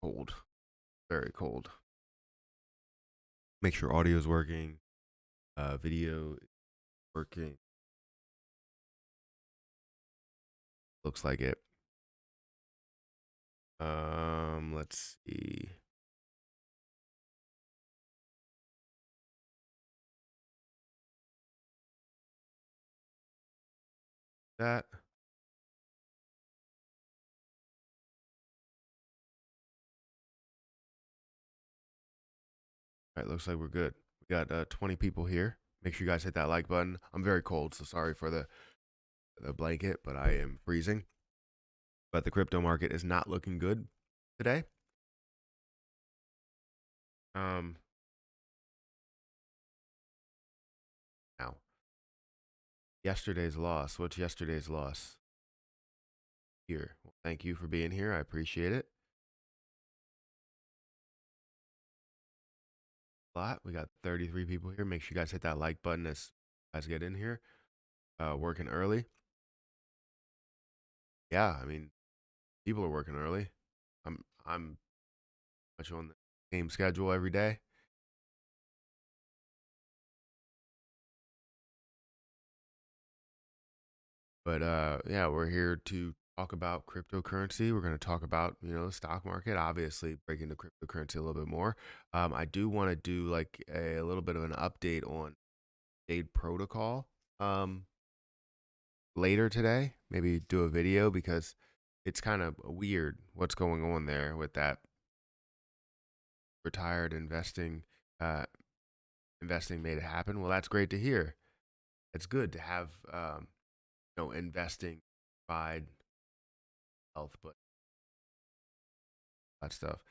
cold. Very cold. Make sure audio is working. Video is working. Looks like it. Let's see. That. All right, looks like we're good. We got 20 people here. Make sure you guys hit that like button. I'm very cold, so sorry for the blanket, but I am freezing. But the crypto market is not looking good today. Um, Now, yesterday's loss. What's yesterday's loss? Here. Well, thank you for being here. I appreciate it. A lot. We got 33 people here. Make sure you guys hit that like button as you guys get in here. Working early. Yeah, I mean, people are working early. I'm much on the same schedule every day. But yeah, we're here to talk about cryptocurrency. We're going to talk about, the stock market, obviously breaking the cryptocurrency a little bit more. I do want to do like a little bit of an update on Jade Protocol later today. Maybe do a video because it's kind of weird what's going on there with that retired investing made it happen. Well, that's great to hear. It's good to have investing provide health, but that stuff.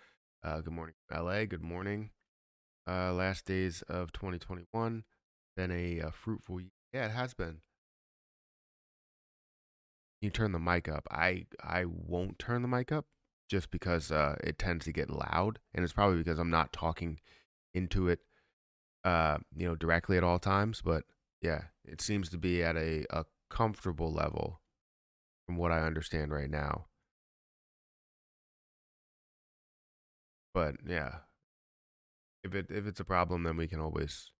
Good morning, LA. Good morning. Last days of 2021. Been a fruitful year. Yeah, it has been. You turn the mic up. I won't turn the mic up just because it tends to get loud, and it's probably because I'm not talking into it, directly at all times. But yeah, it seems to be at a comfortable level from what I understand right now. But yeah, if it's a problem, then we can always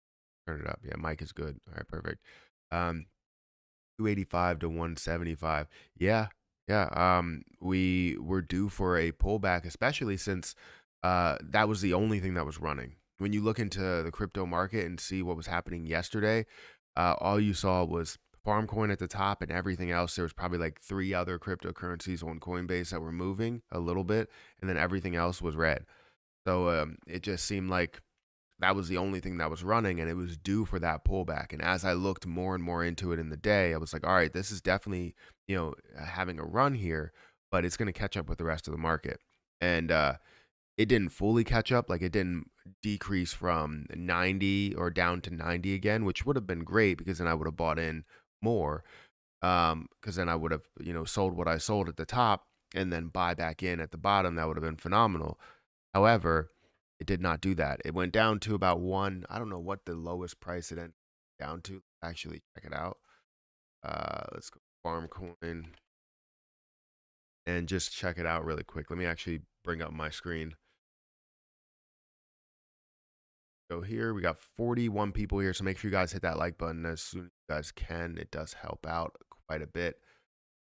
turn it up. Yeah, mic is good. All right, perfect. 285 to 175. Yeah. Yeah. We were due for a pullback, especially since that was the only thing that was running. When you look into the crypto market and see what was happening yesterday, all you saw was Farmcoin at the top and everything else. There was probably like three other cryptocurrencies on Coinbase that were moving a little bit, and then everything else was red. So it just seemed like that was the only thing that was running, and it was due for that pullback. And as I looked more and more into it in the day, I was like, all right, this is definitely, having a run here, but it's going to catch up with the rest of the market. And it didn't fully catch up. Like, it didn't decrease from 90 or down to 90 again, which would have been great because then I would have bought in more. Because then I would have, sold what I sold at the top and then buy back in at the bottom. That would have been phenomenal. However, it did not do that. It went down to about one. I don't know what the lowest price it ended down to. Actually, check it out. Let's go farm coin and just check it out really quick. Let me actually bring up my screen. Go here. We got 41 people here, so make sure you guys hit that like button as soon as you guys can. It does help out quite a bit.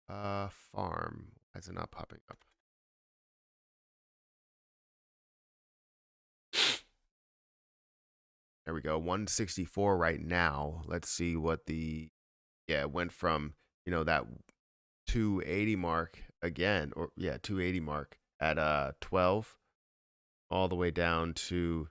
Farm. Why is it not popping up? There we go. 164 right now. Let's see what it went from, that 280 mark again, or yeah, 280 mark at 12 all the way down to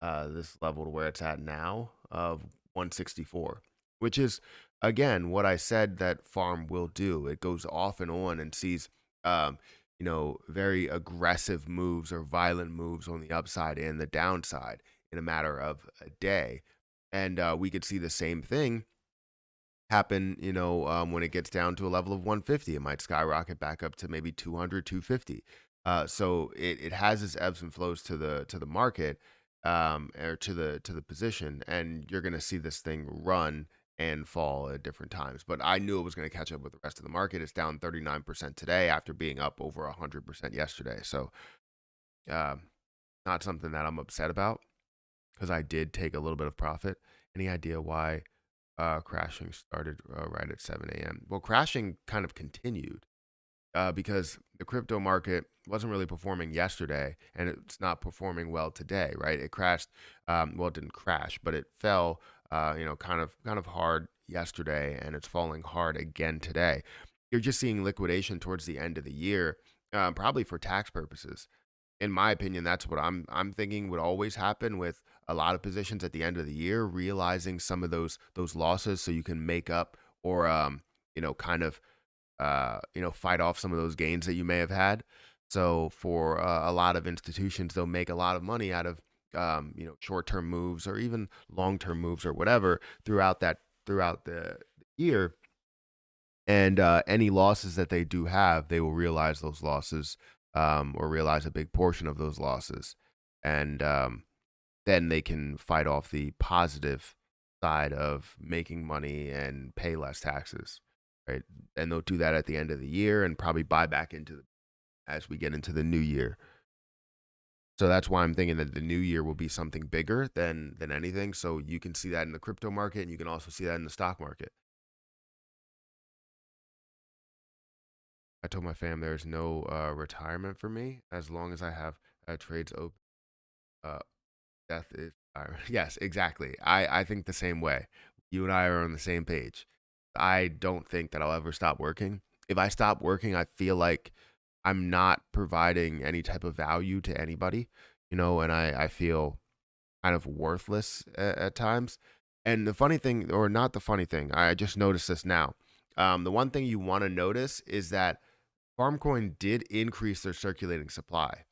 this level to where it's at now of 164, which is again what I said that farm will do. It goes off and on and sees very aggressive moves or violent moves on the upside and the downside in a matter of a day. And we could see the same thing happen, when it gets down to a level of 150. It might skyrocket back up to maybe 200, 250. So it has its ebbs and flows to the market, or to the position, and you're going to see this thing run and fall at different times. But I knew it was going to catch up with the rest of the market. It's down 39% today after being up over 100% yesterday. So Um, Not something that I'm upset about because I did take a little bit of profit. Any idea why crashing started right at 7 a.m.? Well, crashing kind of continued because the crypto market wasn't really performing yesterday, and it's not performing well today, right? It crashed. Well, it didn't crash, but it fell. Kind of hard yesterday, and it's falling hard again today. You're just seeing liquidation towards the end of the year, probably for tax purposes. In my opinion, that's what I'm thinking would always happen with a lot of positions at the end of the year, realizing some of those losses so you can make up or kind of fight off some of those gains that you may have had. So for a lot of institutions, they'll make a lot of money out of short-term moves or even long-term moves or whatever throughout the year. And any losses that they do have, they will realize those losses or realize a big portion of those losses, and then they can fight off the positive side of making money and pay less taxes, right? And they'll do that at the end of the year and probably buy back as we get into the new year. So that's why I'm thinking that the new year will be something bigger than anything. So you can see that in the crypto market, and you can also see that in the stock market. I told my fam there's no retirement for me as long as I have trades open. Uh, Death is yes, exactly. I think the same way. You and I are on the same page. I don't think that I'll ever stop working. If I stop working, I feel like I'm not providing any type of value to anybody, and I feel kind of worthless at times. And the funny thing, or not the funny thing, I just noticed this now. The one thing you want to notice is that Farmcoin did increase their circulating supply.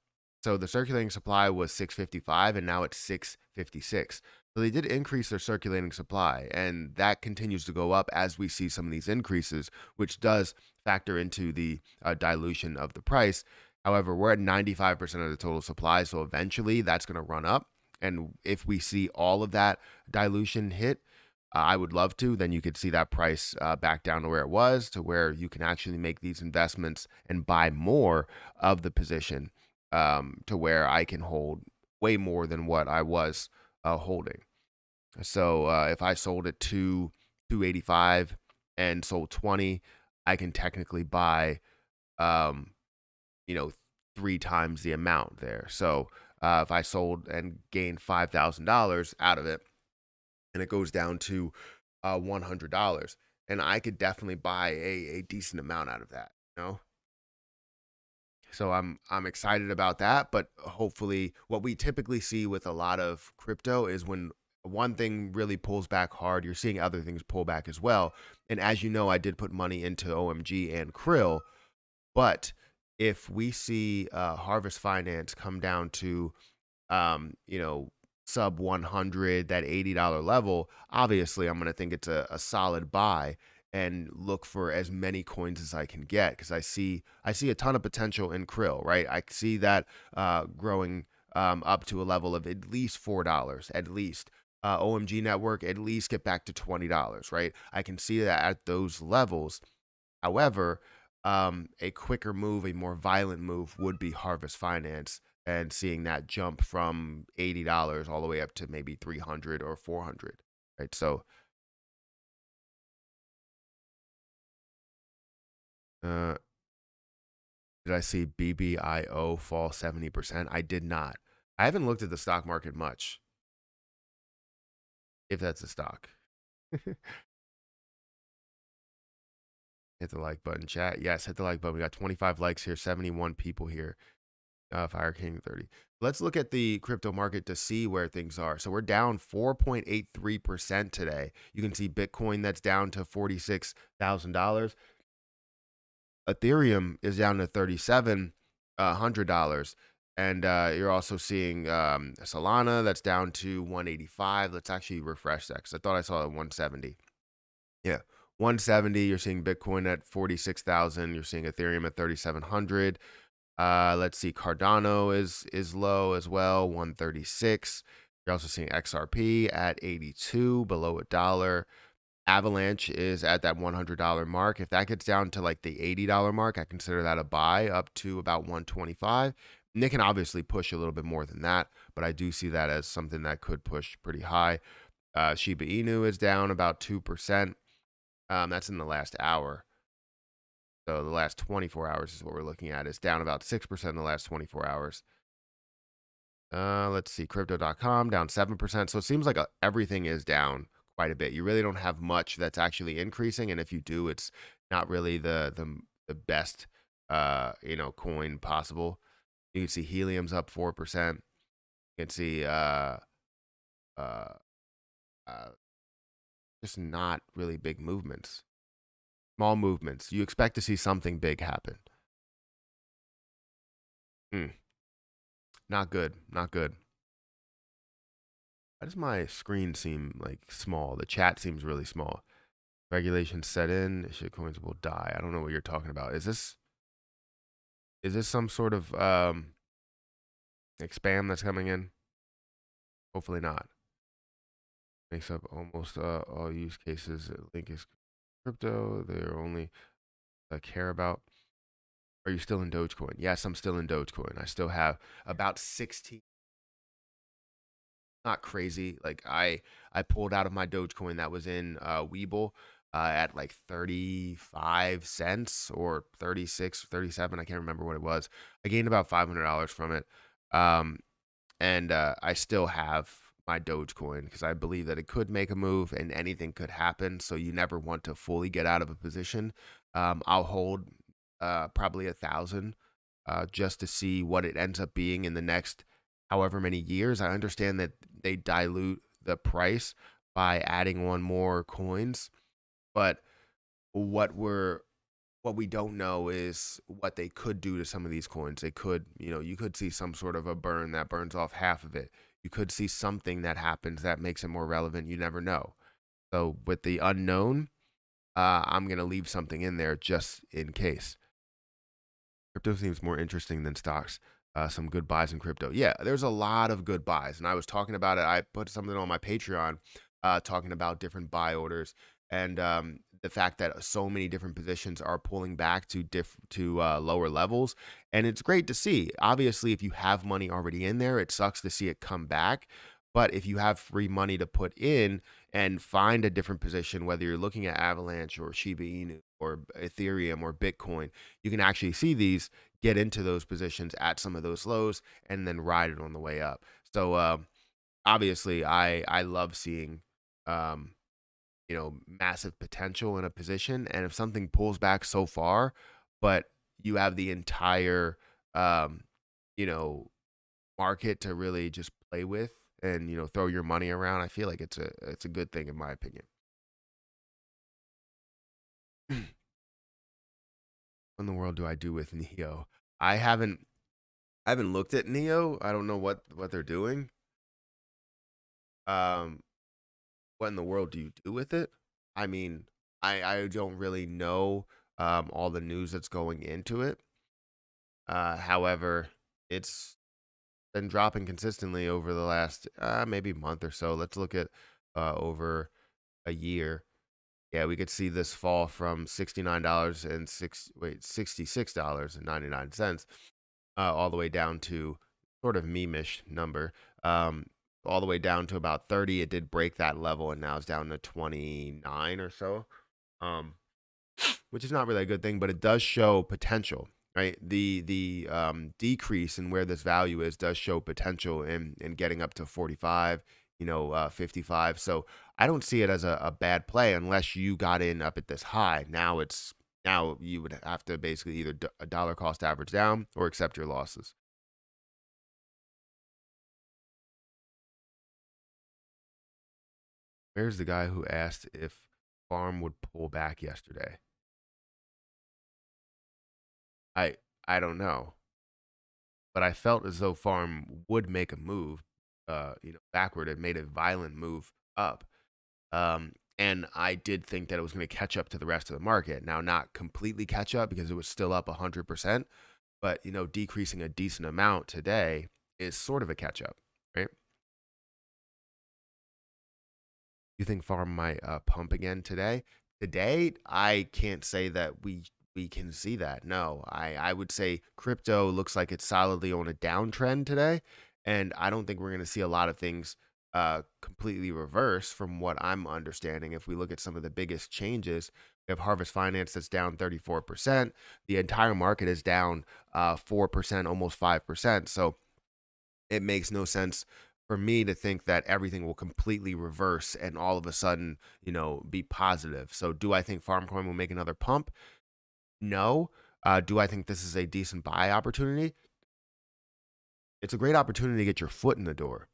So the circulating supply was 655 and now it's 656. So they did increase their circulating supply, and that continues to go up as we see some of these increases, which does factor into the dilution of the price. However, we're at 95% of the total supply, so eventually that's going to run up. And if we see all of that dilution hit, I would love to. Then you could see that price back down to where it was, to where you can actually make these investments and buy more of the position, to where I can hold way more than what I was holding. So if I sold it to 285 and sold 20, I can technically buy, um, you know, 3 times the amount there. So if I sold and gained $5,000 out of it, and it goes down to $100, and I could definitely buy a decent amount out of that. So I'm excited about that, but hopefully what we typically see with a lot of crypto is when one thing really pulls back hard, you're seeing other things pull back as well. And as you know, I did put money into OMG and Krill, but if we see Harvest Finance come down to um, you know, sub 100, that $80 level, obviously I'm going to think it's a solid buy and look for as many coins as I can get, because I see a ton of potential in Krill, right? I see that growing up to a level of at least $4, at least. OMG Network, at least get back to $20, right? I can see that at those levels. However, a quicker move, a more violent move would be Harvest Finance, and seeing that jump from $80 all the way up to maybe 300 or 400, right? So, uh, did I see BBIO fall 70%? I did not. I haven't looked at the stock market much, if that's a stock. Hit the like button, chat. Yes, hit the like button. We got 25 likes here, 71 people here. Fire King 30. Let's look at the crypto market to see where things are. So we're down 4.83% today. You can see Bitcoin that's down to $46,000. Ethereum is down to $3,700. And you're also seeing Solana that's down to 185. Let's actually refresh that because I thought I saw it at 170. Yeah, 170. You're seeing Bitcoin at 46,000. You're seeing Ethereum at 3,700. Let's see, Cardano is low as well, 136. You're also seeing XRP at 82, below $1. Avalanche is at that $100 mark. If that gets down to like the $80 mark, I consider that a buy up to about 125. Nick can obviously push a little bit more than that, but I do see that as something that could push pretty high. Shiba Inu is down about 2%. That's in the last hour. So the last 24 hours is what we're looking at. It's down about 6% in the last 24 hours. Let's see, crypto.com down 7%. So it seems like everything is down quite a bit. You really don't have much that's actually increasing, and if you do, it's not really the best coin possible. You can see helium's up 4%. You can see uh, uh, just not really big movements, small movements. You expect to see something big happen. Hmm. Not good. Not good. Why does my screen seem like small? The chat seems really small. Regulations set in. Shitcoins will die. I don't know what you're talking about. Is this some sort of like spam that's coming in? Hopefully not. Makes up almost all use cases. Link is crypto. They're only care about. Are you still in Dogecoin? Yes, I'm still in Dogecoin. I still have about 16. Not crazy. Like I pulled out of my Dogecoin that was in Weeble at like 35 cents or 36, 37. I can't remember what it was. I gained about $500 from it. Um, and I still have my Dogecoin because I believe that it could make a move and anything could happen. So you never want to fully get out of a position. I'll hold probably 1,000 just to see what it ends up being in the next however many years. I understand that they dilute the price by adding on more coins, but what we're what we don't know is what they could do to some of these coins. They could, you could see some sort of a burn that burns off half of it. You could see something that happens that makes it more relevant. You never know. So with the unknown, I'm gonna leave something in there just in case. Crypto seems more interesting than stocks. Some good buys in crypto. Yeah, there's a lot of good buys, and I was talking about it. I put something on my Patreon, talking about different buy orders and the fact that so many different positions are pulling back to lower levels, and it's great to see. Obviously, if you have money already in there, it sucks to see it come back. But if you have free money to put in and find a different position, whether you're looking at Avalanche or Shiba Inu or Ethereum or Bitcoin, you can actually see these, get into those positions at some of those lows, and then ride it on the way up. So obviously, I love seeing massive potential in a position, and if something pulls back so far, but you have the entire um, you know market to really just play with and throw your money around, I feel like it's a good thing in my opinion. What in the world do I do with Neo? I haven't I haven't looked at Neo. I don't know what they're doing. Um, what in the world do you do with it? I mean, I don't really know all the news that's going into it. However, it's been dropping consistently over the last maybe month or so. Let's look at over a year. Yeah, we could see this fall from $66.99 all the way down to sort of meme-ish number, all the way down to about 30. It did break that level, and now it's down to 29 or so, um, which is not really a good thing, but it does show potential, right? The decrease in where this value is does show potential in getting up to 45, 55. So I don't see it as a bad play unless you got in up at this high. Now you would have to basically either a dollar cost average down or accept your losses. Where's the guy who asked if farm would pull back yesterday? I I don't know, but I felt as though farm would make a move, backward. It made a violent move up. And I did think that it was going to catch up to the rest of the market. Now, not completely catch up because it was still up 100%, but decreasing a decent amount today is sort of a catch up, right? You think farm might pump again today? Today, I can't say that we we can see that. No, I would say crypto looks like it's solidly on a downtrend today, and I don't think we're going to see a lot of things completely reverse from what I'm understanding. If we look at some of the biggest changes, we have Harvest Finance that's down 34%. The entire market is down 4%, almost 5%. So it makes no sense for me to think that everything will completely reverse and all of a sudden, be positive. So do I think Farmcoin will make another pump? No. Do I think this is a decent buy opportunity? It's a great opportunity to get your foot in the door.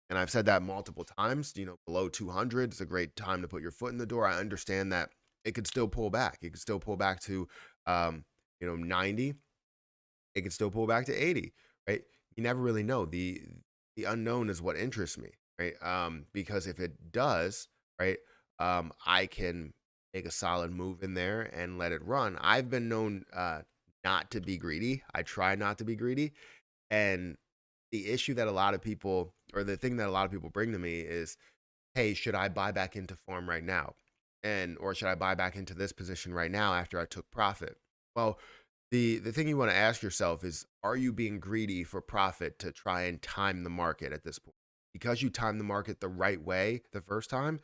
And I've said that multiple times, below 200 is a great time to put your foot in the door. I understand that it could still pull back. It could still pull back to, 90. It could still pull back to 80, right? You never really know. The unknown is what interests me, right? Because if it does, right, I can make a solid move in there and let it run. I've been known not to be greedy. I try not to be greedy. And the issue that a lot of people, or the thing that a lot of people bring to me is, hey, should I buy back into farm right now? Or should I buy back into this position right now after I took profit? Well, the thing you want to ask yourself is, are you being greedy for profit to try and time the market at this point? Because you timed the market the right way the first time,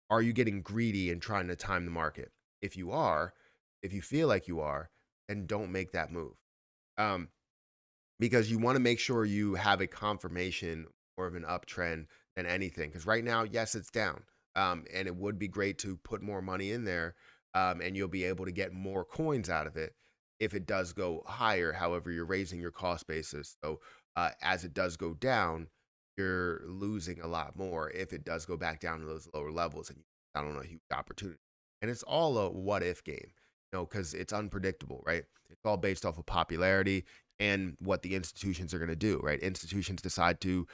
are you getting greedy and trying to time the market? If you are, if you feel like you are, then don't make that move. Um, because you want to make sure you have a confirmation or of an uptrend than anything. Because right now, yes, it's down. And it would be great to put more money in there, and you'll be able to get more coins out of it if it does go higher. However, you're raising your cost basis. So as it does go down, you're losing a lot more if it does go back down to those lower levels and you I don't know, huge opportunity. And it's all a what if game, because it's unpredictable, right? It's all based off of popularity and what the institutions are going to do, right? Institutions decide to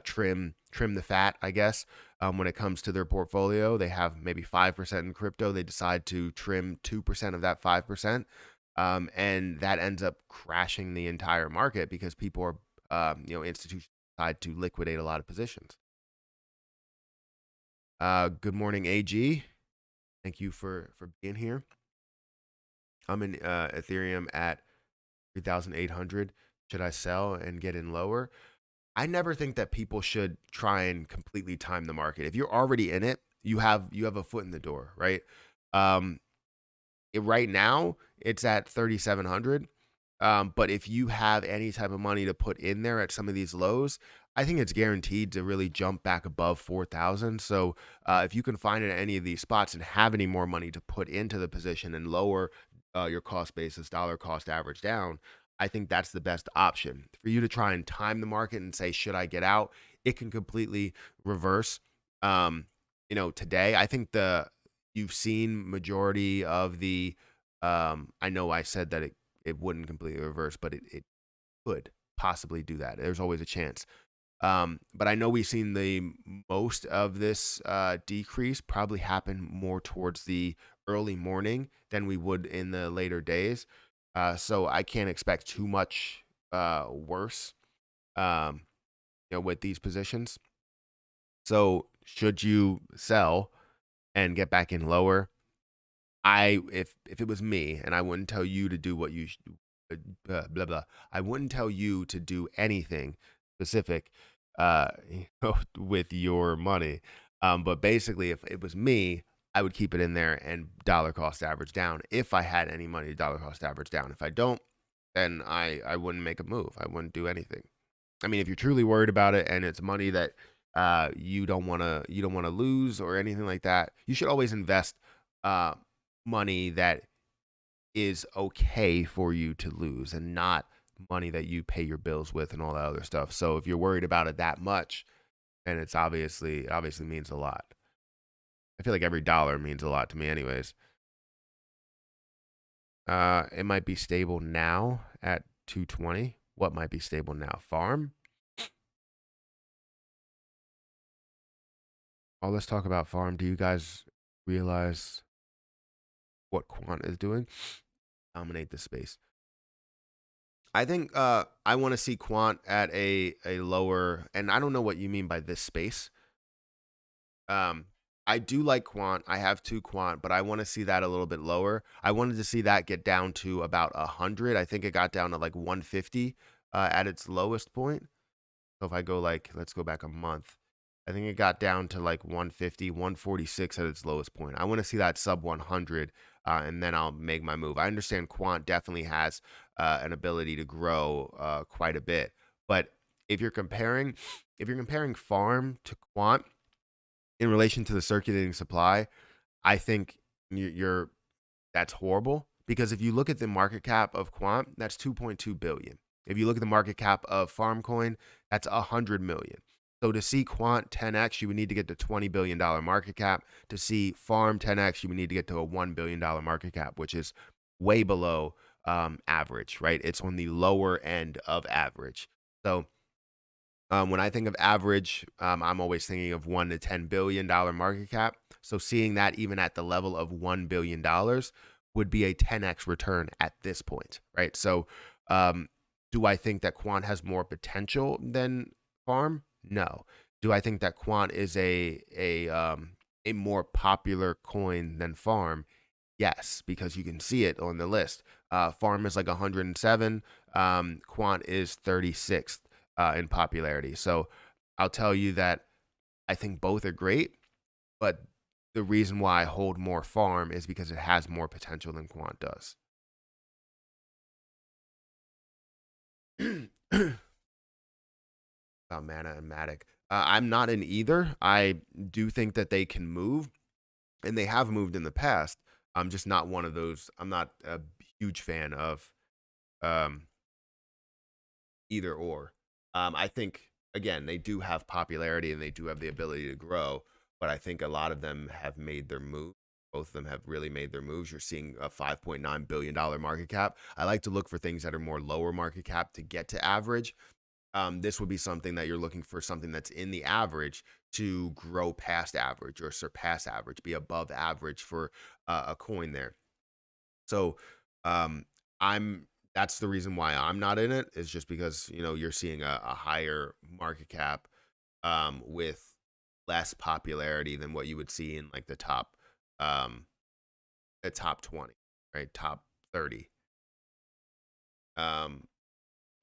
trim the fat, I guess, when it comes to their portfolio. They have maybe 5% in crypto. They decide to trim 2% of that 5%, and that ends up crashing the entire market because people are, institutions decide to liquidate a lot of positions. Good morning, AG. Thank you for being here. I'm in Ethereum at 3,800. Should I sell and get in lower? I never think that people should try and completely time the market. If you're already in it, you have a foot in the door, right? Um, right now it's at 3,700. But if you have any type of money to put in there at some of these lows, I think it's guaranteed to really jump back above 4,000. So if you can find it at any of these spots and have any more money to put into the position and lower your cost basis, dollar cost average down, I think that's the best option. For you to try and time the market and say, should I get out? It can completely reverse. Today, I think you've seen majority of the, I know I said that it wouldn't completely reverse, but it could possibly do that. There's always a chance. But I know we've seen the most of this decrease probably happen more towards the early morning than we would in the later days. So I can't expect too much worse, um, with these positions. So should you sell and get back in lower? If it was me, and I wouldn't tell you to do what you blah blah. I wouldn't tell you to do anything specific, with your money. But basically, if it was me, I would keep it in there and dollar cost average down. If I had any money, dollar cost average down. If I don't, then I wouldn't make a move. I wouldn't do anything. I mean, if you're truly worried about it and it's money that you don't want to lose or anything like that, you should always invest uh, money that is okay for you to lose and not money that you pay your bills with and all that other stuff. So if you're worried about it that much, then it's obviously means a lot. I feel like every dollar means a lot to me anyways. It might be stable now at 220. What might be stable now? Farm? Oh, let's talk about farm. Do you guys realize what Quant is doing? Dominate the space. I think I want to see Quant at a lower, and I don't know what you mean by this space. I do like Quant. I have two Quant, but I want to see that a little bit lower. I wanted to see that get down to about 100. I think it got down to like 150 at its lowest point. So if I go like, let's go back a month, I think it got down to like 150, 146 at its lowest point. I want to see that sub 100, and then I'll make my move. I understand Quant definitely has an ability to grow quite a bit, but if you're comparing, if you're comparing farm to Quant in relation to the circulating supply, I think you're that's horrible because if you look at the market cap of Quant, that's 2.2 billion. If you look at the market cap of Farmcoin, that's 100 million. So to see Quant 10x, you would need to get to $20 billion market cap. To see Farm 10x, you would need to get to a $1 billion market cap, which is way below average, right? It's on the lower end of average. So when I think of average, I'm always thinking of $1 to $10 billion market cap. So seeing that even at the level of $1 billion would be a 10x return at this point, right? So, do I think that Quant has more potential than Farm? No. Do I think that Quant is a more popular coin than Farm? Yes, because you can see it on the list. Farm is like 107. Quant is 36th in popularity. So I'll tell you that I think both are great, but the reason why I hold more Farm is because it has more potential than Quant does. About Mana and Matic. I'm not in either. I do think that they can move, and they have moved in the past. I'm just not one of those. I'm not a huge fan of um, either or. I think again they do have popularity and they do have the ability to grow, but I think a lot of them have made their move. Both of them have really made their moves. You're seeing a $5.9 billion market cap. I like to look for things that are more lower market cap to get to average. This would be something that you're looking for something that's in the average to grow past average or surpass average, be above average for a coin there. So um, I'm that's the reason why I'm not in it is just because you're seeing a higher market cap with less popularity than what you would see in like um, the top 20, right? Top 30. Um,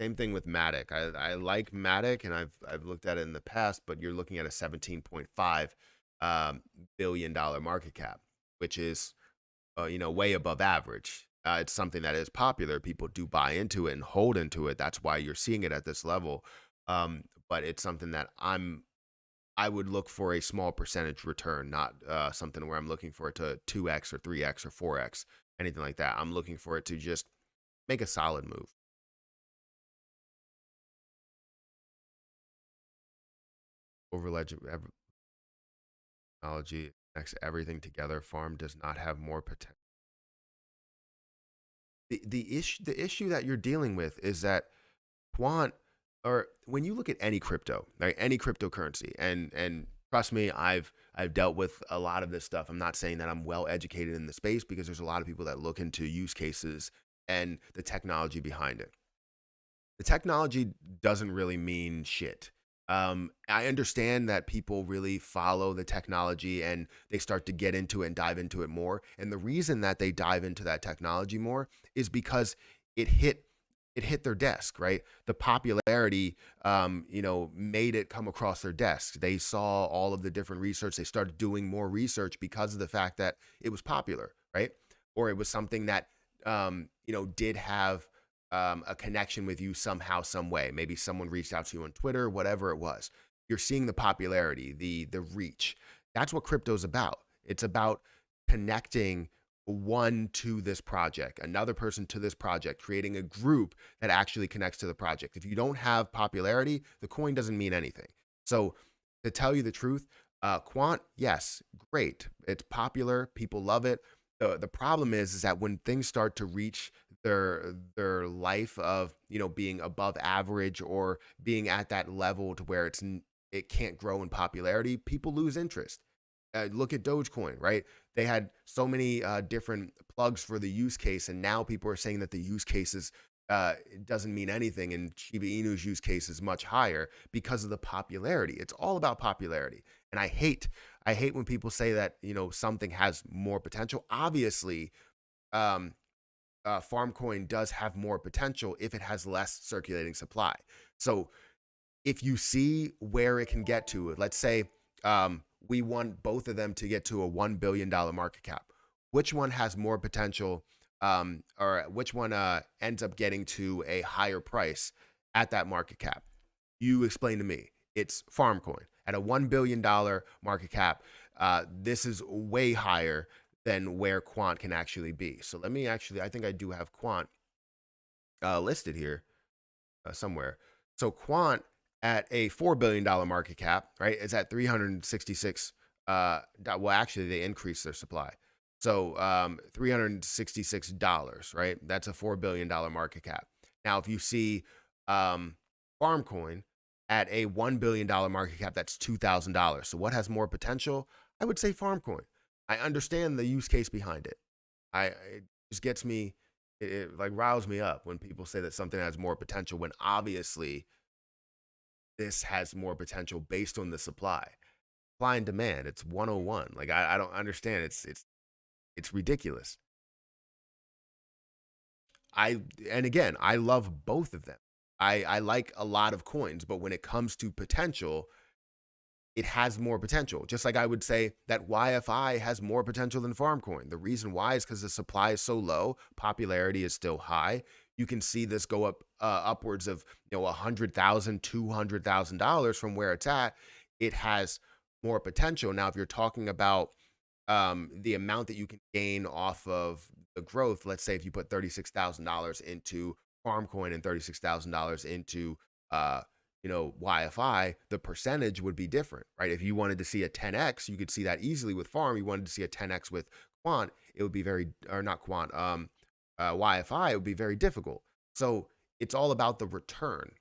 Same thing with Matic. I like Matic and I've looked at it in the past, but you're looking at a 17.5 billion-dollar market cap, which is way above average. It's something that is popular. People do buy into it and hold into it. That's why you're seeing it at this level. But it's something that I would look for a small percentage return, not something where I'm looking for it to 2x or 3x or 4x, anything like that. I'm looking for it to just make a solid move. Overledge technology connects everything together. Farm does not have more potential. The issue that you're dealing with is that Quant, or when you look at any crypto, right, any cryptocurrency, and trust me, I've dealt with a lot of this stuff. I'm not saying that I'm well educated in the space because there's a lot of people that look into use cases and the technology behind it. The technology doesn't really mean shit. I understand that people really follow the technology and they start to get into it and dive into it more. And the reason that they dive into that technology more is because it hit it hit their desk, right? The popularity, made it come across their desk. They saw all of the different research. They started doing more research because of the fact that it was popular, right? Or it was something that, did have a connection with you somehow, some way. Maybe someone reached out to you on Twitter, whatever it was. You're seeing the popularity, the reach. That's what crypto's about. It's about connecting one to this project, another person to this project, creating a group that actually connects to the project. If you don't have popularity, the coin doesn't mean anything. So, to tell you the truth, Quant, yes, great. It's popular. People love it. The problem is that when things start to reach their life of being above average or being at that level to where it can't grow in popularity, people lose interest. Look at Dogecoin, right? They had so many different plugs for the use case, and now people are saying that the use case is it doesn't mean anything, and Shiba Inu's use case is much higher because of the popularity. It's all about popularity, and I hate when people say that something has more potential. Obviously, um, Farmcoin does have more potential if it has less circulating supply. So if you see where it can get to, let's say we want both of them to get to a $1 billion market cap. Which one has more potential, or which one ends up getting to a higher price at that market cap? You explain to me. It's Farmcoin at a $1 billion market cap. This is way higher than where Quant can actually be. So let me actually, I think I do have Quant listed here somewhere. So Quant at a $4 billion market cap, right, is at 366. Well, actually, they increased their supply. So $366, right? That's a $4 billion market cap. Now, if you see Farmcoin at a $1 billion market cap, that's $2,000. So what has more potential? I would say Farmcoin. I understand the use case behind it. It just gets me, it like riles me up when people say that something has more potential when obviously this has more potential based on the supply and demand. It's 101. Like I don't understand. It's ridiculous. And again, I love both of them. I like a lot of coins, but when it comes to potential, it has more potential. Just like I would say that YFI has more potential than Farmcoin. The reason why is because the supply is so low, popularity is still high. You can see this go up upwards of $100,000, $200,000 from where it's at. It has more potential. Now, if you're talking about the amount that you can gain off of the growth, let's say if you put $36,000 into Farmcoin and $36,000 into YFI, the percentage would be different, right? If you wanted to see a 10x, you could see that easily with Farm. You wanted to see a 10x with Quant, it would be or not Quant, YFI, it would be very difficult. So it's all about the return.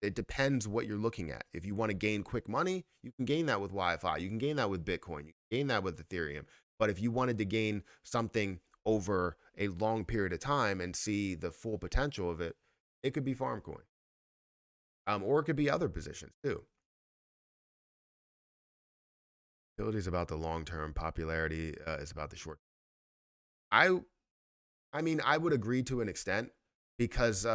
It depends what you're looking at. If you want to gain quick money, you can gain that with YFI. You can gain that with Bitcoin. You can gain that with Ethereum. But if you wanted to gain something over a long period of time and see the full potential of it, it could be Farmcoin. Or it could be other positions too. Utility is about the long term. Popularity is about the short. I I mean, I would agree to an extent because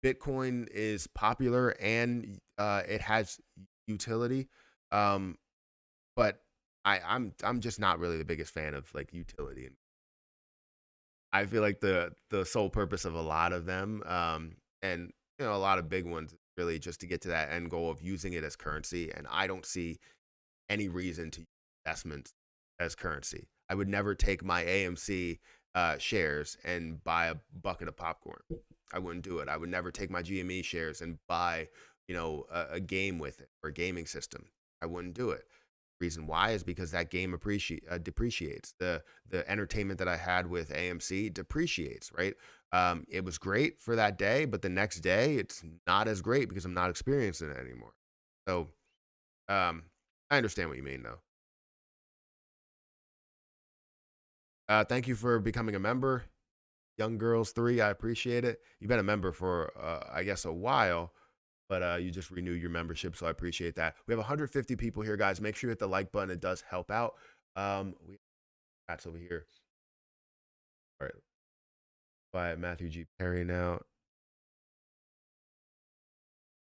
Bitcoin is popular and it has utility. Um, but I'm just not really the biggest fan of like utility. And I feel like the sole purpose of a lot of them, and a lot of big ones, is really just to get to that end goal of using it as currency. And I don't see any reason to use investments as currency. I would never take my AMC shares and buy a bucket of popcorn. I wouldn't do it. I would never take my GME shares and buy, a game with it or a gaming system. I wouldn't do it. Reason why is because that game depreciates. The entertainment that I had with AMC depreciates, right? It was great for that day, but the next day it's not as great because I'm not experiencing it anymore. So um, I understand what you mean, though. Thank you for becoming a member, Young Girls 3. I appreciate it. You've been a member for, I guess, a while, but you just renewed your membership, so I appreciate that. We have 150 people here, guys. Make sure you hit the like button. It does help out. We have chats over here. All right. By Matthew G. Perry now.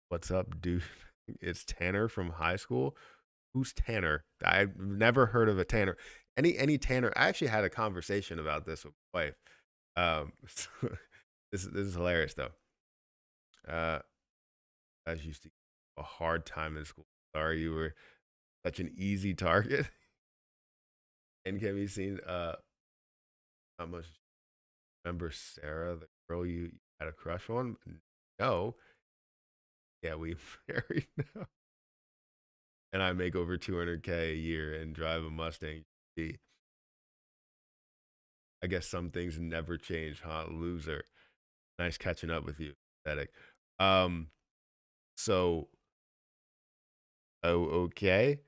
What's up, dude? It's Tanner from high school. Who's Tanner? I've never heard of a Tanner. Any Tanner? I actually had a conversation about this with my wife. This is hilarious though. Uh, I used to have a hard time in school. Sorry, you were such an easy target. And can be seen. How much remember Sarah, the girl you had a crush on? No. Yeah, we married now. And I make over 200K a year and drive a Mustang GT. I guess some things never change, huh? Loser. Nice catching up with you. Pathetic. Um, so okay.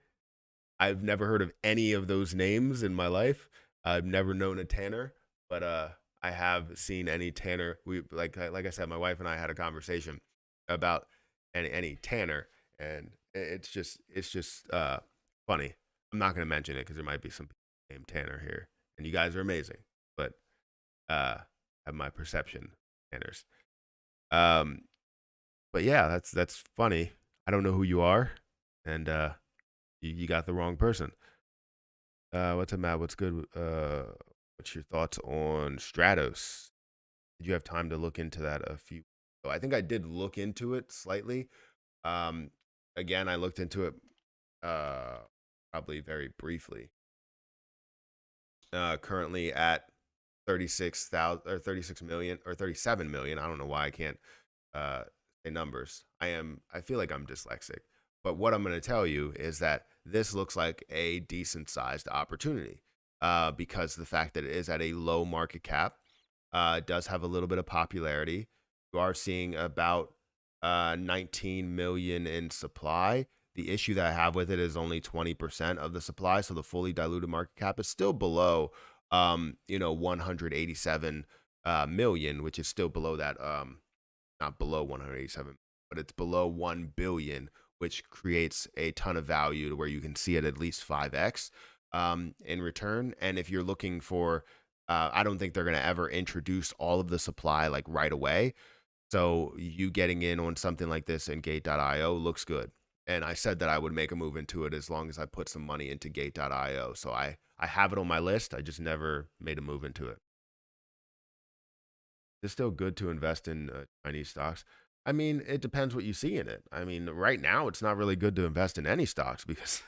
I've never heard of any of those names in my life. I've never known a Tanner, but I have seen any tanner. We like I said, my wife and I had a conversation about any tanner, and it's just funny. I'm not gonna mention it because there might be some people named Tanner here, and you guys are amazing, but uh, have my perception tanners. Um, but yeah, that's funny. I don't know who you are, and you got the wrong person. What's up, Matt? What's good? What's your thoughts on Stratos? Did you have time to look into that a few? So I think I did look into it slightly. Um, Again, I looked into it uh, probably very briefly. Currently at 36,000 or 36 million or 37 million. I don't know why I can't uh, say numbers. I feel like I'm dyslexic. But what I'm going to tell you is that this looks like a decent sized opportunity because the fact that it is at a low market cap does have a little bit of popularity. You are seeing about 19 million in supply. The issue that I have with it is only 20% of the supply. So the fully diluted market cap is still below, 187 million, which is still below that, not below 187, but it's below 1 billion, which creates a ton of value to where you can see it at least 5x in return. And if you're looking for, I don't think they're going to ever introduce all of the supply like right away. So you getting in on something like this in Gate.io looks good. And I said that I would make a move into it as long as I put some money into Gate.io. So I have it on my list. I just never made a move into it. It's still good to invest in Chinese stocks. I mean, it depends what you see in it. I mean, right now, it's not really good to invest in any stocks because,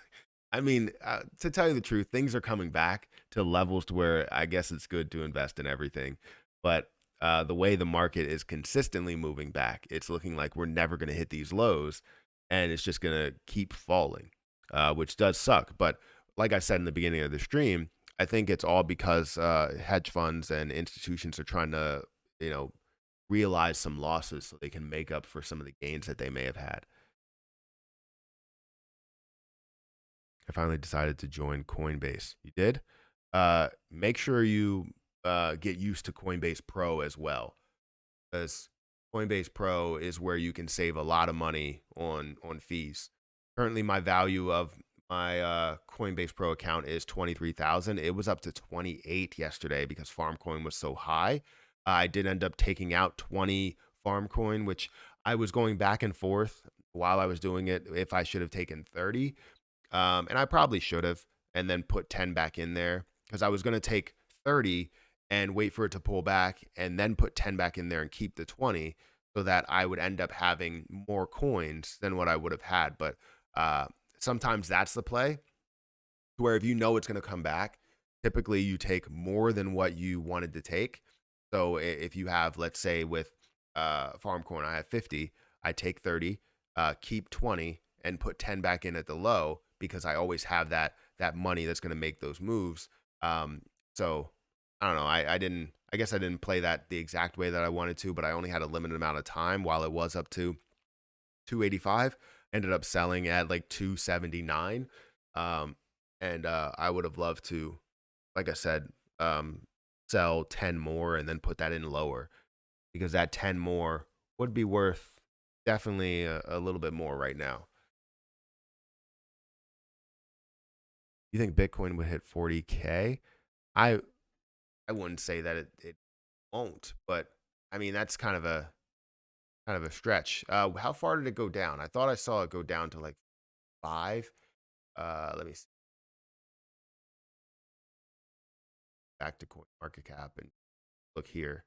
I mean, to tell you the truth, things are coming back to levels to where I guess it's good to invest in everything. But the way the market is consistently moving back, it's looking like we're never going to hit these lows and it's just going to keep falling, which does suck. But like I said in the beginning of the stream, I think it's all because hedge funds and institutions are trying to you know, realize some losses so they can make up for some of the gains that they may have had. I finally decided to join Coinbase. You did? Make sure you get used to Coinbase Pro as well, because Coinbase Pro is where you can save a lot of money on fees. Currently, my value of my Coinbase Pro account is 23,000. It was up to 28 yesterday because Farmcoin was so high. I did end up taking out 20 Farmcoin, which I was going back and forth while I was doing it if I should have taken 30. And I probably should have, and then put 10 back in there because I was going to take 30 and wait for it to pull back and then put 10 back in there and keep the 20 so that I would end up having more coins than what I would have had. But sometimes that's the play where if you know it's going to come back, typically you take more than what you wanted to take. So if you have, let's say with Farmcoin, I have 50, I take 30, keep 20 and put 10 back in at the low because I always have that money that's going to make those moves. So I don't know. I guess I didn't play that the exact way that I wanted to, but I only had a limited amount of time while it was up to 285. Ended up selling at like 279. And I would have loved to, like I said, sell 10 more and then put that in lower because that 10 more would be worth definitely a little bit more right now. You think Bitcoin would hit 40K? I I wouldn't say that it won't, but I mean that's kind of a stretch. How far did it go down? I thought I saw it go down to like 5. Let me see. Back to coin market cap and look here.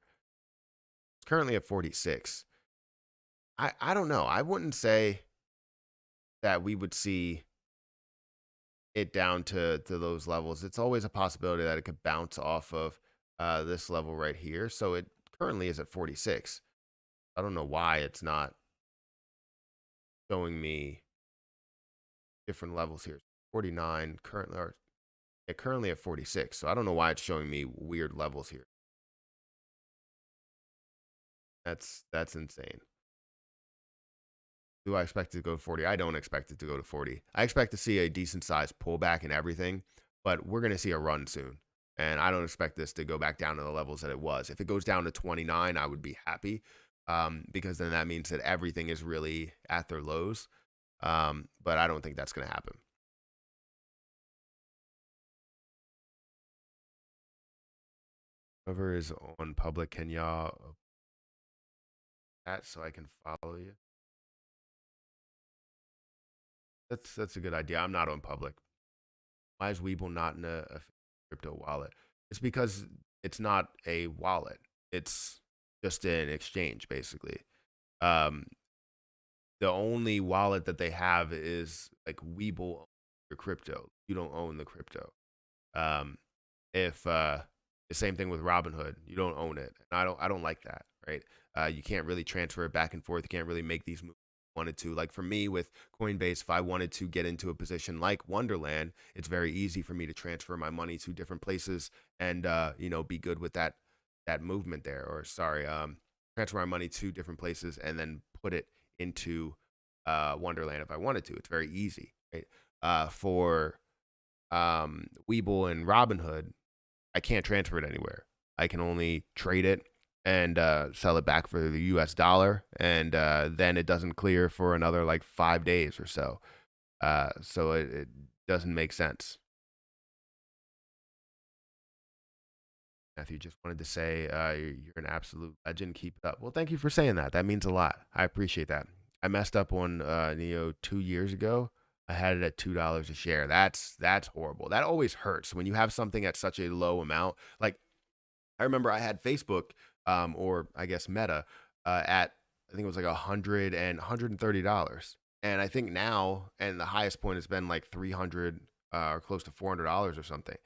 It's currently at 46. I don't know. I wouldn't say that we would see it down to those levels. It's always a possibility that it could bounce off of this level right here. So it currently is at 46. I don't know why it's not showing me different levels here. 49 currently, or currently at 46. So I don't know why it's showing me weird levels here. That's insane. Do I expect it to go to 40? I don't expect it to go to 40. I expect to see a decent sized pullback and everything, but we're going to see a run soon. And I don't expect this to go back down to the levels that it was. If it goes down to 29, I would be happy, because then that means that everything is really at their lows. But I don't think that's going to happen. Whoever is on public, can y'all that so I can follow you? That's a good idea. I'm not on public. Why is Webull not in a crypto wallet? It's because it's not a wallet. It's just an exchange, basically. Um, the only wallet that they have is like Webull owns your crypto. You don't own the crypto. Um, if The same thing with Robinhood, you don't own it. And I don't like that, right? You can't really transfer it back and forth. You can't really make these moves if you wanted to. Like for me with Coinbase, if I wanted to get into a position like Wonderland, it's very easy for me to transfer my money to different places and be good with that movement there. Or sorry, transfer my money to different places and then put it into Wonderland if I wanted to. It's very easy, right? For Webull and Robinhood, I can't transfer it anywhere. I can only trade it and sell it back for the US dollar. And then it doesn't clear for another like 5 days or so. So it doesn't make sense. Matthew, just wanted to say you're an absolute legend. Keep it up. Well, thank you for saying that. That means a lot. I appreciate that. I messed up on Neo 2 years ago. I had it at $2 a share. That's horrible. That always hurts when you have something at such a low amount. Like I remember I had Facebook, or I guess Meta, at I think it was like $130, and I think now, and the highest point has been like 300 or close to $400 or something,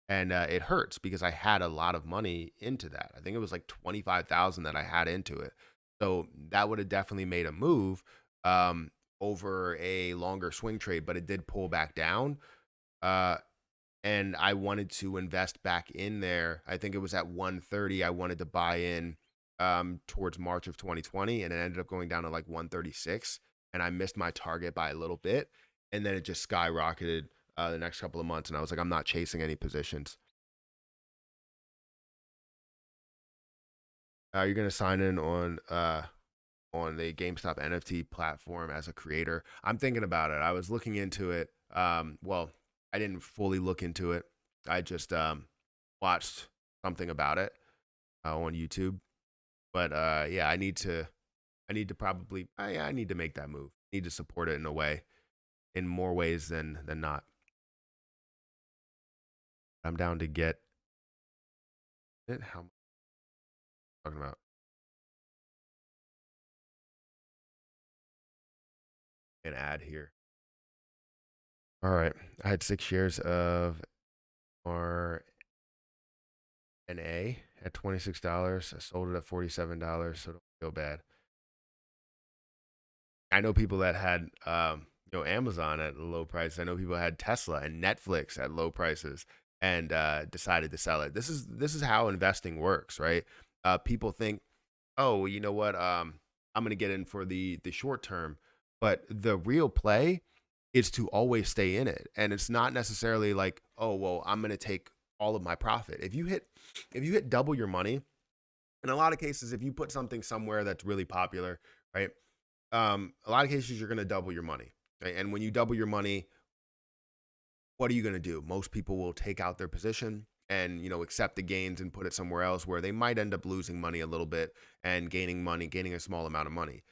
and it hurts because I had a lot of money into that. I think it was like 25,000 that I had into it, so that would have definitely made a move over a longer swing trade, but it did pull back down. Uh, and I wanted to invest back in there. I think it was at 130. I wanted to buy in towards March of 2020, and it ended up going down to like 136. And I missed my target by a little bit, and then it just skyrocketed the next couple of months. And I was like, I'm not chasing any positions. You're gonna sign in on the GameStop NFT platform as a creator. I'm thinking about it. I was looking into it. Well, I didn't fully look into it. I just watched something about it on YouTube. But yeah, I need to probably, I need to make that move. I need to support it in a way, in more ways than not. I'm down to get it. How am I talking about an ad here? All right, I had 6 shares of RNA at $26. I sold it at $47, so don't feel bad. I know people that had Amazon at a low price. I know people had Tesla and Netflix at low prices and decided to sell it. This is how investing works, right? People think, oh, well, you know what? I'm gonna get in for the short term, but the real play is to always stay in it, and it's not necessarily like, oh, well, I'm gonna take all of my profit. If you hit double your money, in a lot of cases, if you put something somewhere that's really popular, right? A lot of cases you're going to double your money, right? And when you double your money, what are you going to do? Most people will take out their position and accept the gains and put it somewhere else where they might end up losing money a little bit and gaining a small amount of money.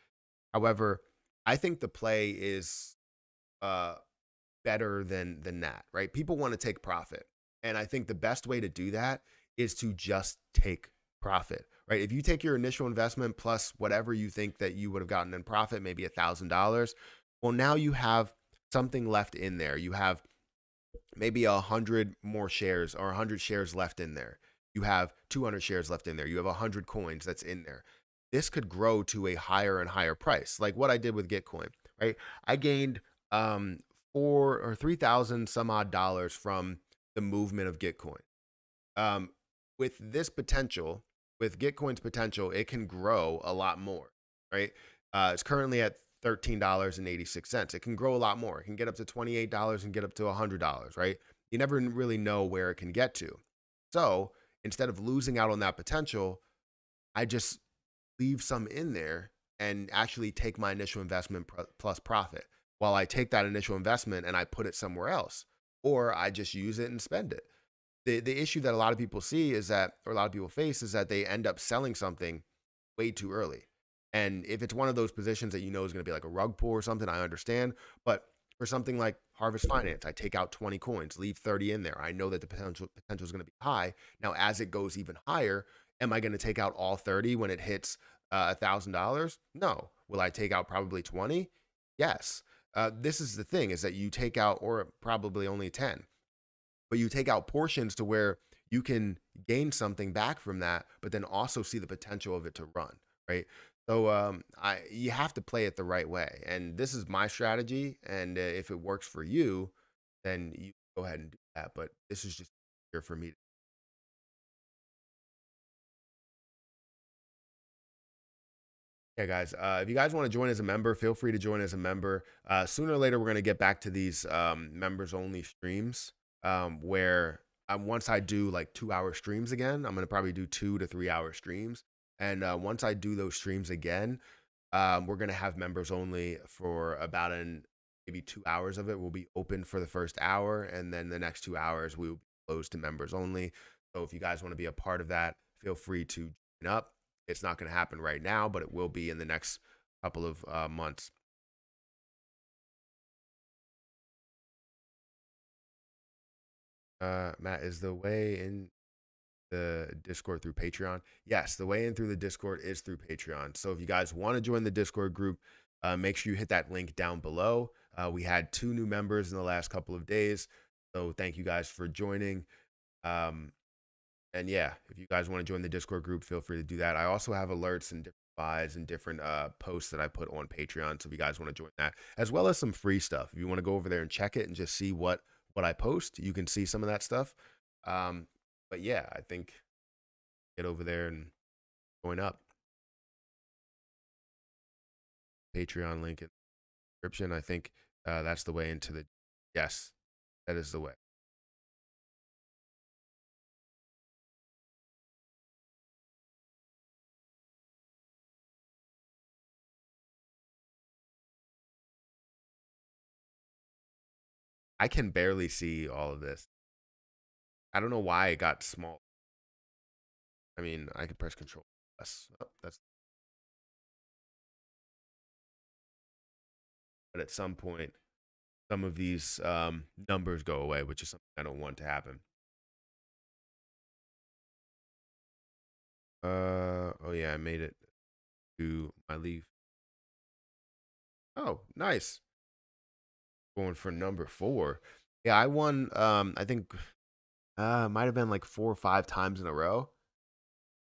However, I think the play is uh, better than that, right? People want to take profit. And I think the best way to do that is to just take profit, right? If you take your initial investment plus whatever you think that you would have gotten in profit, maybe $1,000, well, now you have something left in there. You have maybe 100 more shares or 100 shares left in there. You have 200 shares left in there. You have 100 coins that's in there. This could grow to a higher and higher price, like what I did with Gitcoin, right? I gained 4 or 3,000 some odd dollars from the movement of Gitcoin. Um, with this potential, with Gitcoin's potential, it can grow a lot more, right? It's currently at $13.86. It can grow a lot more. It can get up to $28 and get up to $100, right? You never really know where it can get to. So instead of losing out on that potential, I just leave some in there and actually take my initial investment plus profit while I take that initial investment and I put it somewhere else, or I just use it and spend it. The issue that a lot of people see is that, or a lot of people face, is that they end up selling something way too early. And if it's one of those positions that you know is going to be like a rug pull or something, I understand. But for something like Harvest Finance, I take out 20 coins, leave 30 in there. I know that the potential is going to be high. Now, as it goes even higher, am I going to take out all 30 when it hits $1,000? No. Will I take out probably 20? Yes. This is the thing, is that you take out, or probably only 10, but you take out portions to where you can gain something back from that, but then also see the potential of it to run, right? So I you have to play it the right way, and this is my strategy. And if it works for you, then you go ahead and do that. But this is just here for me. Yeah, guys. If you guys want to join as a member, feel free to join as a member. Sooner or later, we're going to get back to these members only streams, where once I do like 2 hour streams again, I'm going to probably do 2 to 3 hour streams. And once I do those streams again, we're going to have members only for about maybe 2 hours of it will be open for the first hour. And then the next 2 hours, we will be closed to members only. So if you guys want to be a part of that, feel free to join up. It's not going to happen right now, but it will be in the next couple of months. Matt, is the way in the Discord through Patreon? Yes, the way in through the Discord is through Patreon. So if you guys want to join the Discord group, make sure you hit that link down below. We had 2 new members in the last couple of days. So thank you guys for joining. And yeah, if you guys want to join the Discord group, feel free to do that. I also have alerts and different buys and different posts that I put on Patreon. So if you guys want to join that, as well as some free stuff, if you want to go over there and check it and just see what I post, you can see some of that stuff. But yeah, I think get over there and join up. Patreon link in the description. I think that's the way into the. Yes, that is the way. I can barely see all of this. I don't know why it got small. I mean, I could press Control plus. Oh, that's. But at some point, some of these numbers go away, which is something I don't want to happen. Oh yeah, I made it to my leave. Oh, nice. Going for number 4. Yeah, I won. I think might have been like 4 or 5 times in a row,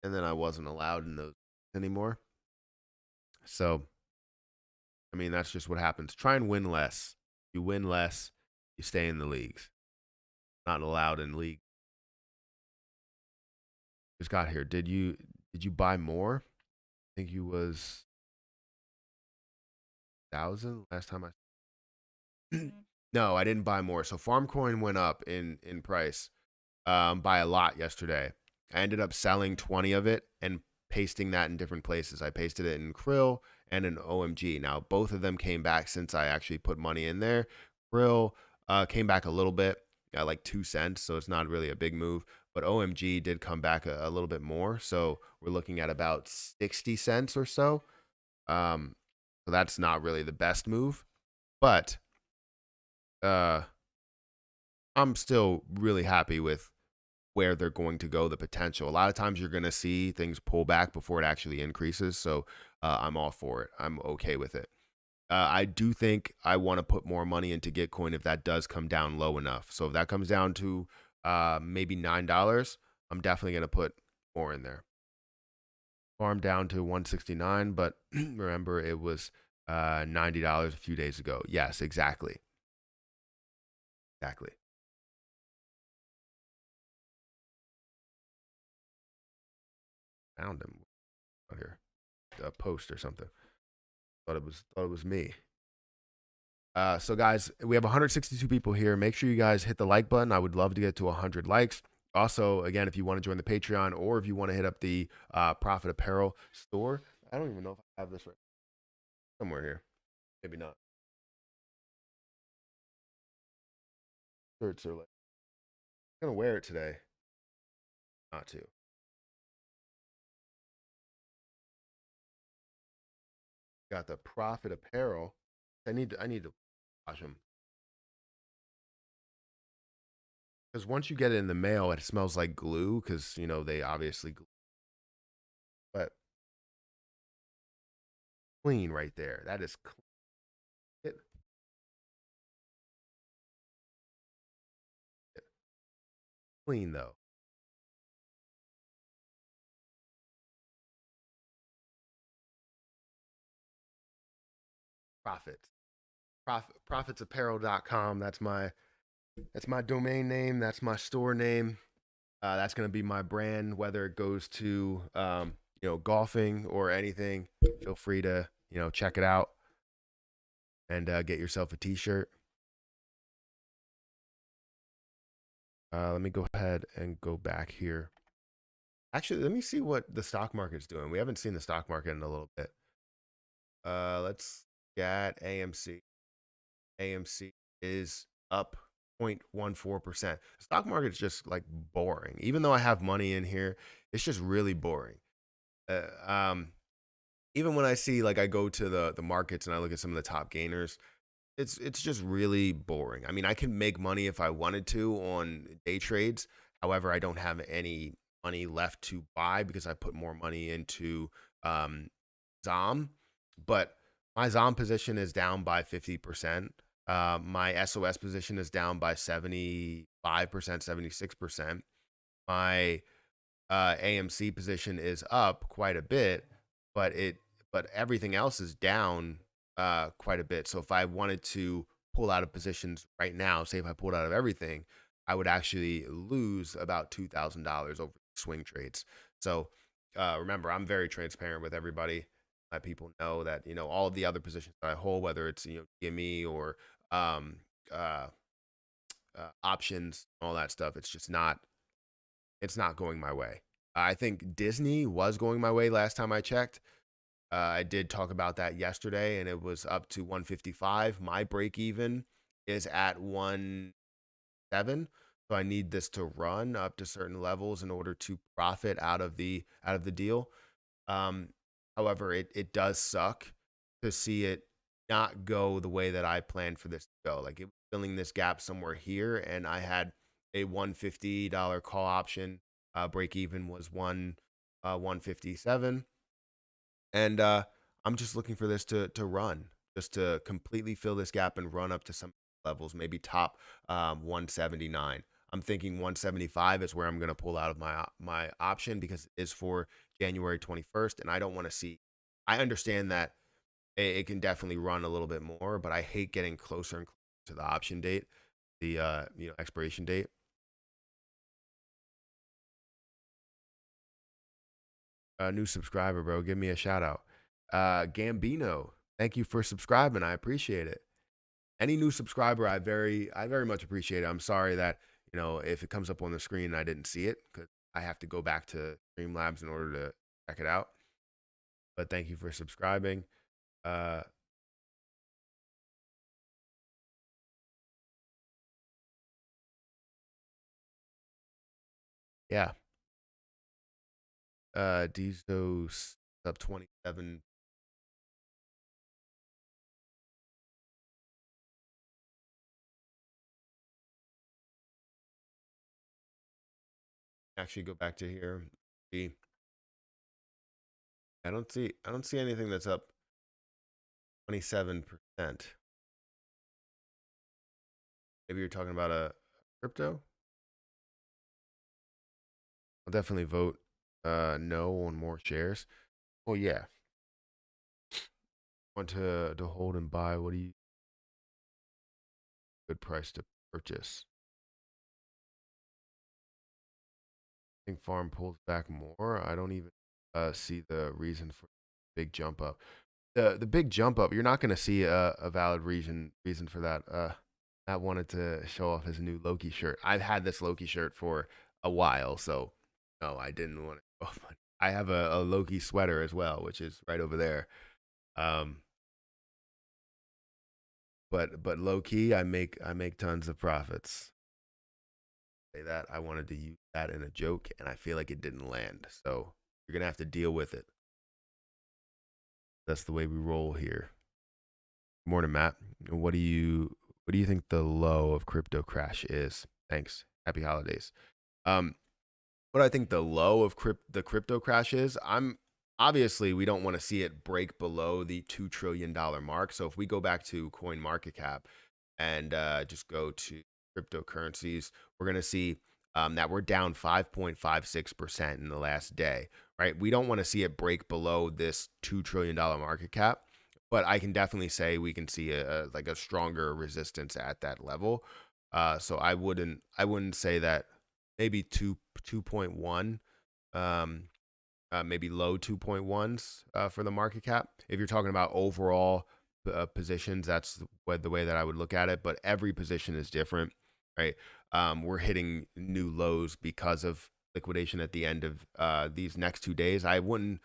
and then I wasn't allowed in those anymore. So, I mean, that's just what happens. Try and win less. You win less, you stay in the leagues. Not allowed in league. Just got here. Did you buy more? I think you was 1,000 last time I. No, I didn't buy more. So Farmcoin went up in price by a lot yesterday. I ended up selling 20 of it and pasting that in different places. I pasted it in Krill and in OMG. Now both of them came back since I actually put money in there. Krill came back a little bit, like 2 cents, so it's not really a big move. But OMG did come back a little bit more, so we're looking at about 60 cents or so. So that's not really the best move, but uh, I'm still really happy with where they're going to go, the potential. A lot of times you're going to see things pull back before it actually increases. So I'm all for it. I'm okay with it. I do think I want to put more money into Gitcoin if that does come down low enough. So if that comes down to maybe $9, I'm definitely going to put more in there. Farm down to 169, but remember it was $90 a few days ago. Yes, exactly. Exactly. Found him out here. A post or something. Thought it was me. So guys, we have 162 people here. Make sure you guys hit the like button. I would love to get to 100 likes. Also, again, if you want to join the Patreon or if you want to hit up the Profit Apparel store, I don't even know if I have this right somewhere here. Maybe not. Shirts are like I'm gonna wear it today. Not to. Got the Profit Apparel. I need to wash them because once you get it in the mail, it smells like glue because they obviously but clean right there. That is clean though. Profits. Profitsapparel.com. That's my domain name. That's my store name. That's going to be my brand, whether it goes to golfing or anything. Feel free to check it out and get yourself a T-shirt. Let me go ahead and go back here. Actually, let me see what the stock market's doing. We haven't seen the stock market in a little bit. Let's get AMC. AMC is up 0.14%. The stock market's just like boring. Even though I have money in here, it's just really boring. Uh, um, Even when I see like I go to the markets and I look at some of the top gainers, it's just really boring. I mean, I can make money if I wanted to on day trades. However, I don't have any money left to buy because I put more money into um, ZOM. But my ZOM position is down by 50%. My SOS position is down by 75%, 76%. My AMC position is up quite a bit, but everything else is down quite a bit. So if I wanted to pull out of positions right now, say if I pulled out of everything, I would actually lose about $2,000 over swing trades. So remember, I'm very transparent with everybody. Let people know that all of the other positions that I hold, whether it's gimme or um, uh, options, all that stuff, it's not going my way. I think Disney was going my way last time I checked. I did talk about that yesterday, and it was up to 155. My break even is at 1.7, so I need this to run up to certain levels in order to profit out of the deal. Um, However, it does suck to see it not go the way that I planned for this to go. Like it was filling this gap somewhere here, and I had a $150 call option. Break even was 157, and I'm just looking for this to run, just to completely fill this gap and run up to some levels, maybe top 179. I'm thinking 175 is where I'm going to pull out of my option because it is for January 21st, and I don't want to see. I understand that it can definitely run a little bit more, but I hate getting closer and closer to the option date, the expiration date. New subscriber, bro. Give me a shout out. Gambino, thank you for subscribing. I appreciate it. Any new subscriber, I very much appreciate it. I'm sorry that if it comes up on the screen and I didn't see it because I have to go back to Streamlabs in order to check it out. But thank you for subscribing. Uh, yeah. Dizos up 27. Actually, go back to here. See, I don't see anything that's up 27%. Maybe you're talking about a crypto. I'll definitely vote no on more shares. Well, yeah. Want to hold and buy? What do you good price to purchase? I think farm pulls back more. I don't even see the reason for big jump up. The big jump up, you're not going to see a valid reason for that. Matt wanted to show off his new Loki shirt. I've had this Loki shirt for a while. So no, I didn't want to. I have a Loki sweater as well, which is right over there. Um, but low key, I make tons of profits. Say that I wanted to use that in a joke, and I feel like it didn't land. So you're gonna have to deal with it. That's the way we roll here. Morning, Matt. What do you think the low of crypto crash is? Thanks. Happy holidays. Um, what I think the low of the crypto crash is, I'm obviously we don't want to see it break below the $2 trillion mark. So if we go back to coin market cap and just go to cryptocurrencies, we're going to see that we're down 5.56% in the last day, right? We don't want to see it break below this $2 trillion market cap, but I can definitely say we can see like a stronger resistance at that level. So I wouldn't say that maybe 2.1, um, maybe low 2.1s for the market cap. If you're talking about overall positions, that's the way that I would look at it. But every position is different, right? We're hitting new lows because of liquidation at the end of these next 2 days. I wouldn't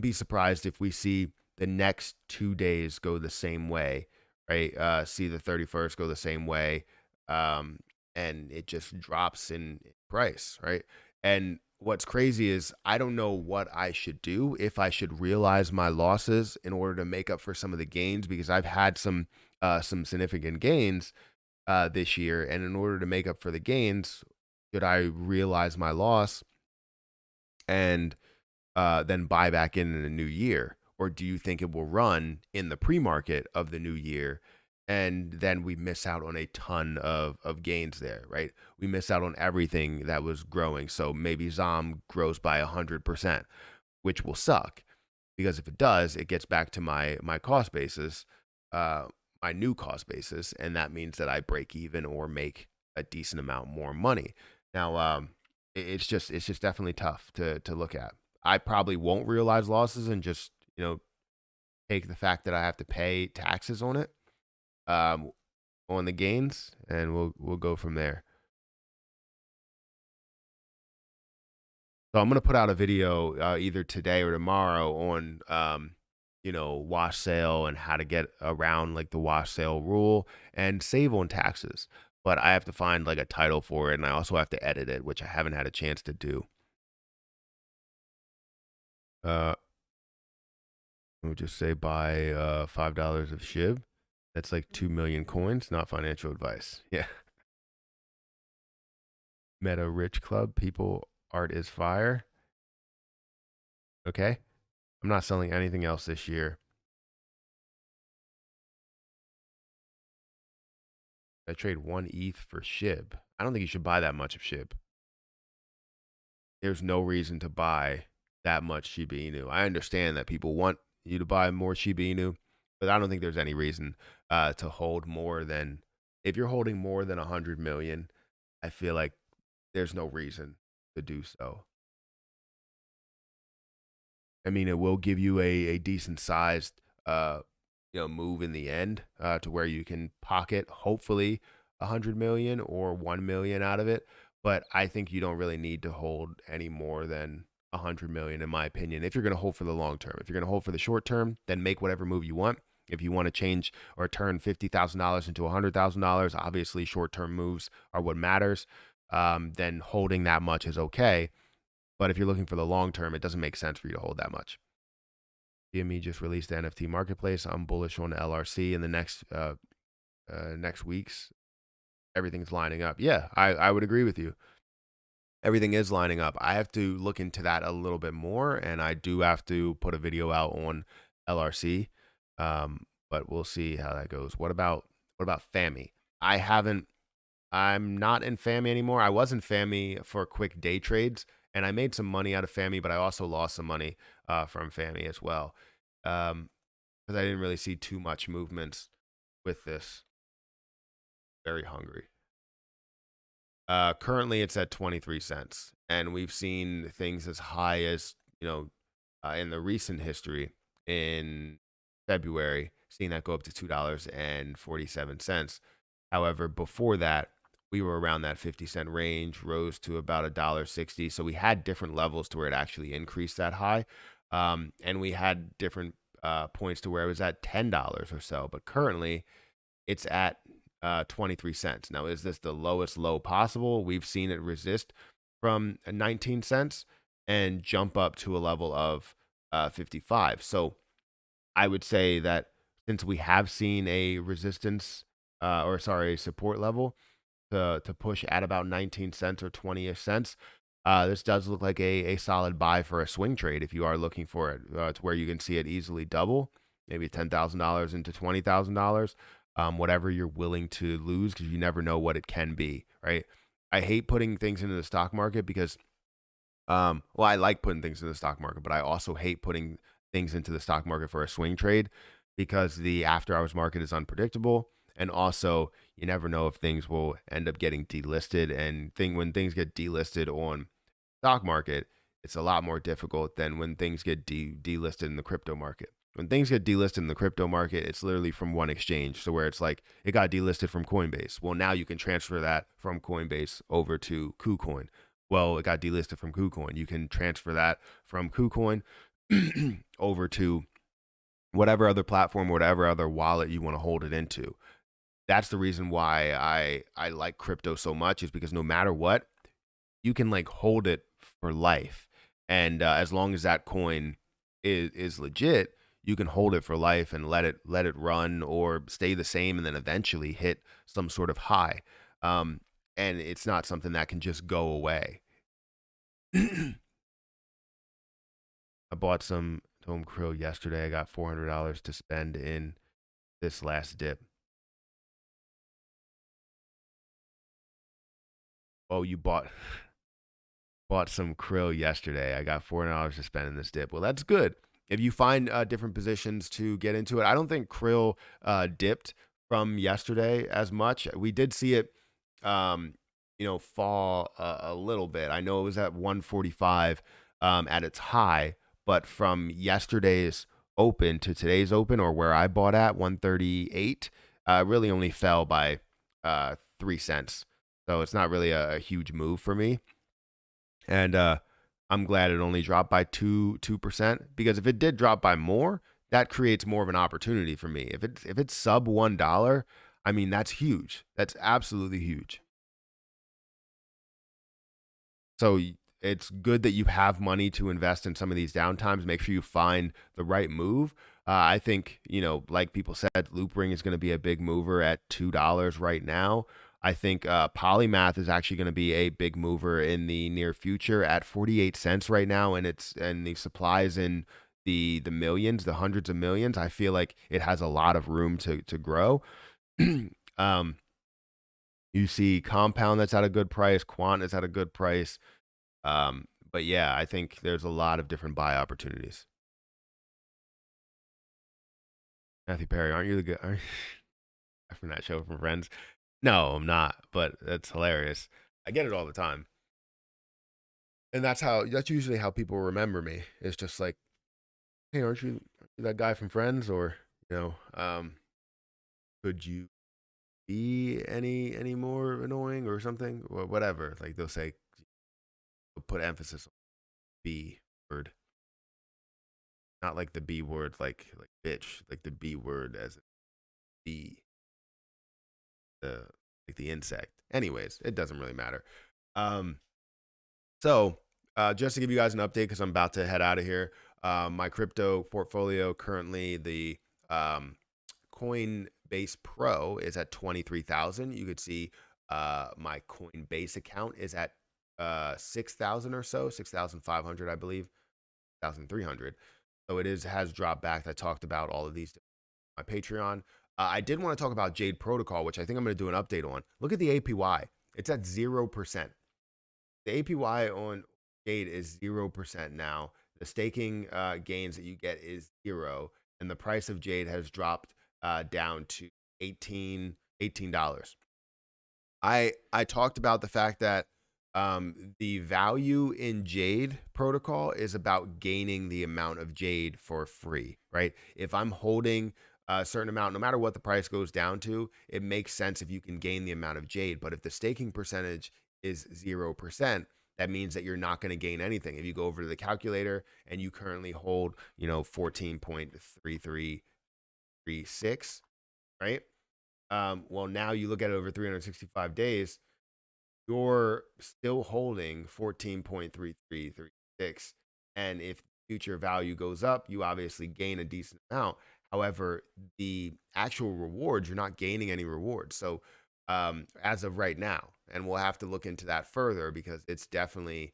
be surprised if we see the next 2 days go the same way, right? See the 31st go the same way, um, and it just drops in price, right? And what's crazy is I don't know what I should do, if I should realize my losses in order to make up for some of the gains, because I've had some significant gains this year, and in order to make up for the gains, should I realize my loss and then buy back in the new year? Or do you think it will run in the pre-market of the new year, and then we miss out on a ton of gains there, right? We miss out on everything that was growing. So maybe ZOM grows by 100%, which will suck, because if it does, it gets back to my cost basis, uh, my new cost basis, and that means that I break even or make a decent amount more money. Now, it's just definitely tough to look at. I probably won't realize losses and just take the fact that I have to pay taxes on it, um, on the gains, and we'll go from there. So I'm gonna put out a video either today or tomorrow on wash sale and how to get around like the wash sale rule and save on taxes. But I have to find like a title for it, and I also have to edit it, which I haven't had a chance to do. Uh, we'll just say buy $5 of SHIB. That's like 2 million coins. Not financial advice. Yeah. Meta Rich Club. People art is fire. Okay. I'm not selling anything else this year. I trade one ETH for SHIB. I don't think you should buy that much of SHIB. There's no reason to buy that much Shiba Inu. I understand that people want you to buy more Shiba Inu, but I don't think there's any reason to hold more than, if you're holding more than 100 million, I feel like there's no reason to do so. I mean, it will give you a decent sized move in the end, to where you can pocket hopefully 100 million or 1 million out of it. But I think you don't really need to hold any more than 100 million, in my opinion, if you're going to hold for the long term. If you're going to hold for the short term, then make whatever move you want. If you want to change or turn $50,000 into $100,000, obviously short term moves are what matters. Then holding that much is okay. But if you're looking for the long term, it doesn't make sense for you to hold that much. DME just released the NFT marketplace. I'm bullish on LRC in the next weeks. Everything's lining up. Yeah, I would agree with you. Everything is lining up. I have to look into that a little bit more, and I do have to put a video out on LRC. But we'll see how that goes. What about FAMI? I'm not in FAMI anymore. I was in FAMI for quick day trades, and I made some money out of FAMI, but I also lost some money from FAMI as well, because I didn't really see too much movements with this. Very hungry. Currently, it's at 23 cents, and we've seen things as high as, in the recent history in February, seeing that go up to $2.47. However, before that, we were around that 50 cent range, rose to about $1.60. So we had different levels to where it actually increased that high. And we had different points to where it was at $10 or so. But currently, it's at 23 cents. Now, is this the lowest low possible? We've seen it resist from 19 cents and jump up to a level of 55. So I would say that since we have seen a resistance, or sorry, a support level to push at about 19 cents or 20-ish cents, this does look like a solid buy for a swing trade if you are looking for it, to where you can see it easily double, maybe $10,000 into $20,000, whatever you're willing to lose, because you never know what it can be, right? I hate putting things into the stock market because well, I like putting things in the stock market, but I also hate putting things into the stock market for a swing trade because the after hours market is unpredictable. And also, you never know if things will end up getting delisted. And when things get delisted on stock market, it's a lot more difficult than when things get delisted in the crypto market. When things get delisted in the crypto market, it's literally from one exchange. So where it's like it got delisted from Coinbase. Well, now you can transfer that from Coinbase over to KuCoin. Well, it got delisted from KuCoin. You can transfer that from KuCoin over to whatever other platform, whatever other wallet you want to hold it into. That's the reason why I like crypto so much, is because no matter what, you can like hold it for life. And as long as that coin is legit, you can hold it for life and let it run or stay the same and then eventually hit some sort of high. And it's not something that can just go away. I bought some Dome Krill yesterday. I got $400 to spend in this last dip. Oh, you bought some krill yesterday. I got $400 to spend in this dip. Well, that's good. If you find different positions to get into it, I don't think krill dipped from yesterday as much. We did see it, fall a little bit. I know it was at 145 at its high, but from yesterday's open to today's open, or where I bought at 138, really only fell by 3 cents. So it's not really a huge move for me. And I'm glad it only dropped by 2%, because if it did drop by more, that creates more of an opportunity for me. If it's sub $1, I mean, that's huge. That's absolutely huge. So it's good that you have money to invest in some of these downtimes. Make sure you find the right move. I think, like people said, Loopring is going to be a big mover at $2 right now. I think Polymath is actually going to be a big mover in the near future at 48 cents right now, and the supplies in the millions, the hundreds of millions. I feel like it has a lot of room to grow. um, you see Compound that's at a good price, Quant is at a good price. But yeah, I think there's a lot of different buy opportunities. Matthew Perry, aren't you the good? Aren't you from that show from Friends? No, I'm not, but that's hilarious. I get it all the time. And that's usually how people remember me. It's just like, hey, aren't you that guy from Friends? Or, you know, um, could you be any more annoying or something? Or whatever. Like they'll say, put emphasis on B word. Not like the B word, like bitch, like the B word as B, the like the insect. Anyways, it doesn't really matter. Um, so just to give you guys an update, because I'm about to head out of here. My crypto portfolio currently, the Coinbase Pro is at 23,000. You could see my Coinbase account is at 6,000 or so, 6,500, I believe, 1,300. So has dropped back. I talked about all of these on my Patreon. I did want to talk about Jade Protocol, which I think I'm going to do an update on. Look at the APY. It's at 0%. The APY on Jade is 0% now. The staking gains that you get is zero, and the price of Jade has dropped down to $18. I talked about the fact that the value in Jade protocol is about gaining the amount of Jade for free, right? If I'm holding a certain amount, no matter what the price goes down to, it makes sense if you can gain the amount of Jade. But if the staking percentage is 0%, that means that you're not going to gain anything. If you go over to the calculator and you currently hold, 14.3336, right? Well, now you look at it over 365 days, you're still holding 14.3336. And if future value goes up, you obviously gain a decent amount. However, the actual rewards, you're not gaining any rewards. So, as of right now, and we'll have to look into that further because it's definitely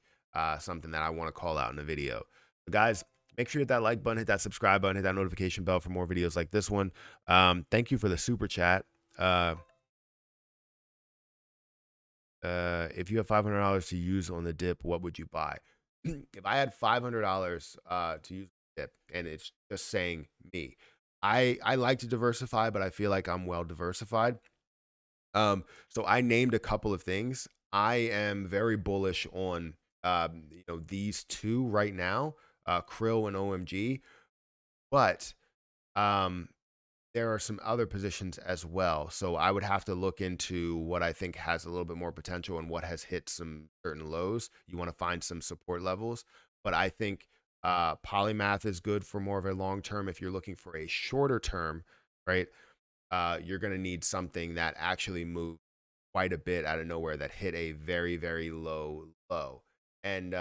something that I want to call out in the video. But guys, make sure you hit that like button, hit that subscribe button, hit that notification bell for more videos like this one. Thank you for the super chat. If you have $500 to use on the dip, what would you buy? If I had $500 to use the dip, and it's just saying me, I like to diversify, but I feel like I'm well diversified. So I named a couple of things. I am very bullish on these two right now, Krill and OMG, but um there are some other positions as well. So I would have to look into what I think has a little bit more potential and what has hit some certain lows. You want to find some support levels. But I think Polymath is good for more of a long term. If you're looking for a shorter term, right, you're going to need something that actually moved quite a bit out of nowhere that hit a very, very low low. And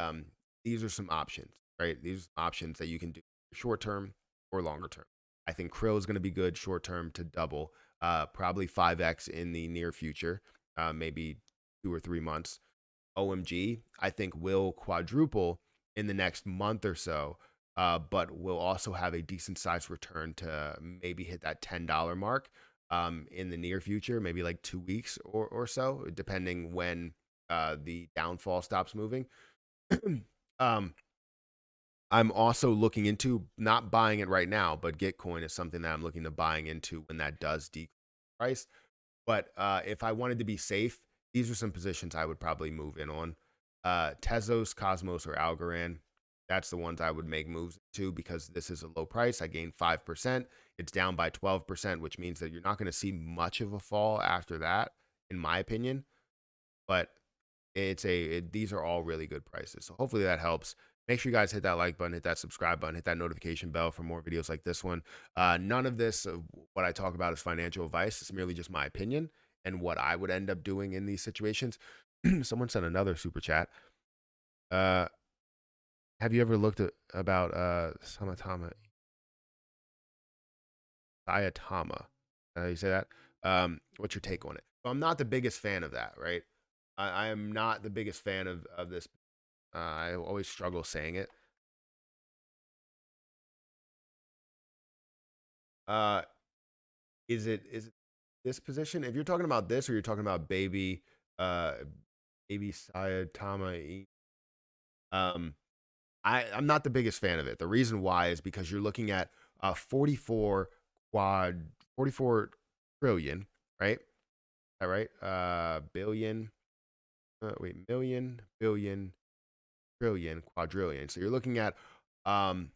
these are some options, right? These are options that you can do short term or longer term. I think Krill is going to be good short term to double, probably 5x in the near future, maybe 2 or 3 months. OMG, I think will quadruple in the next month or so, but will also have a decent sized return to maybe hit that $10 mark in the near future, maybe like 2 weeks or so, depending when the downfall stops moving. um, I'm also looking into not buying it right now, but Gitcoin is something that I'm looking to buying into when that does decrease price. But if I wanted to be safe, these are some positions I would probably move in on. Tezos, Cosmos, or Algorand. That's the ones I would make moves to because this is a low price. I gained 5%. It's down by 12%, which means that you're not going to see much of a fall after that, in my opinion. But these are all really good prices. So hopefully that helps. Make sure you guys hit that like button, hit that subscribe button, hit that notification bell for more videos like this one. None of this, what I talk about, is financial advice. It's merely just my opinion and what I would end up doing in these situations. Someone sent another super chat. Have you ever looked at about Samatama? Sayatama. You say that? What's your take on it? So I'm not the biggest fan of that, right? I am not the biggest fan of this. I always struggle saying it. Uh, is it this position? If you're talking about this, or you're talking about uh, baby Sayatama, um, I'm not the biggest fan of it. The reason why is because you're looking at 44 quad 44 trillion, right? All right, billion. Wait, million, billion, trillion, quadrillion. So you're looking at um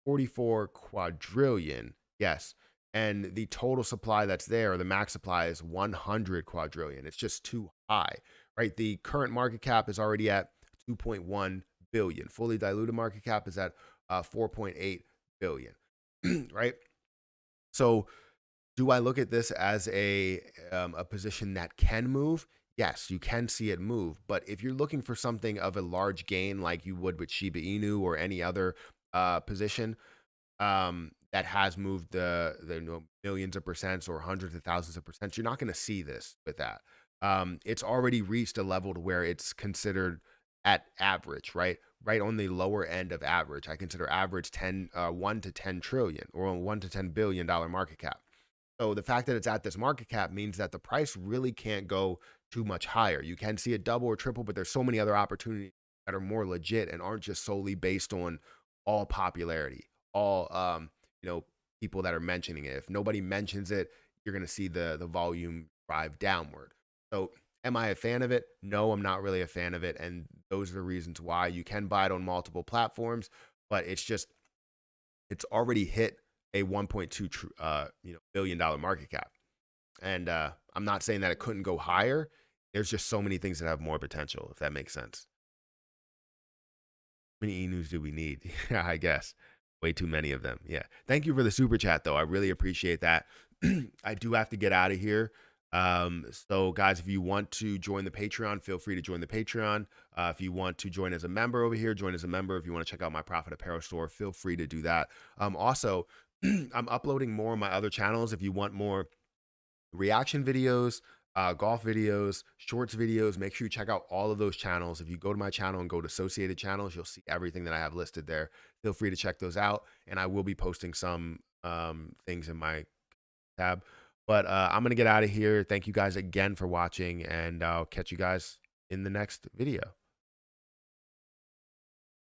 44 quadrillion. Yes. And the total supply that's there, the max supply, is 100 quadrillion. It's just too high, right? The current market cap is already at 2.1 billion. Fully diluted market cap is at 4.8 billion, right? So do I look at this as a position that can move? Yes, you can see it move. But if you're looking for something of a large gain, like you would with Shiba Inu or any other position that has moved the millions of percents or hundreds of thousands of percents, you're not going to see this with that. It's already reached a level to where it's considered at average, right? Right on the lower end of average. I consider average 1 to 10 trillion or $1 to $10 billion market cap. So the fact that it's at this market cap means that the price really can't go too much higher. You can see it double or triple, but there's so many other opportunities that are more legit and aren't just solely based on all popularity, all people that are mentioning it. If nobody mentions it, you're going to see the volume drive downward. So am I a fan of it? No, I'm not really a fan of it, and those are the reasons why. You can buy it on multiple platforms, but it's already hit a 1.2 billion dollar market cap. And I'm not saying that it couldn't go higher. There's just so many things that have more potential, if that makes sense. How many e-news do we need? Yeah, I guess. Way too many of them. Yeah. Thank you for the super chat, though. I really appreciate that. I do have to get out of here. So, guys, if you want to join the Patreon, feel free to join the Patreon. If you want to join as a member over here, join as a member. If you want to check out my Profit Apparel store, feel free to do that. Also, I'm uploading more on my other channels. If you want more reaction videos, golf videos, shorts videos. Make sure you check out all of those channels. If you go to my channel and go to associated channels, you'll see everything that I have listed there. Feel free to check those out. And I will be posting some things in my tab. But I'm going to get out of here. Thank you guys again for watching, and I'll catch you guys in the next video.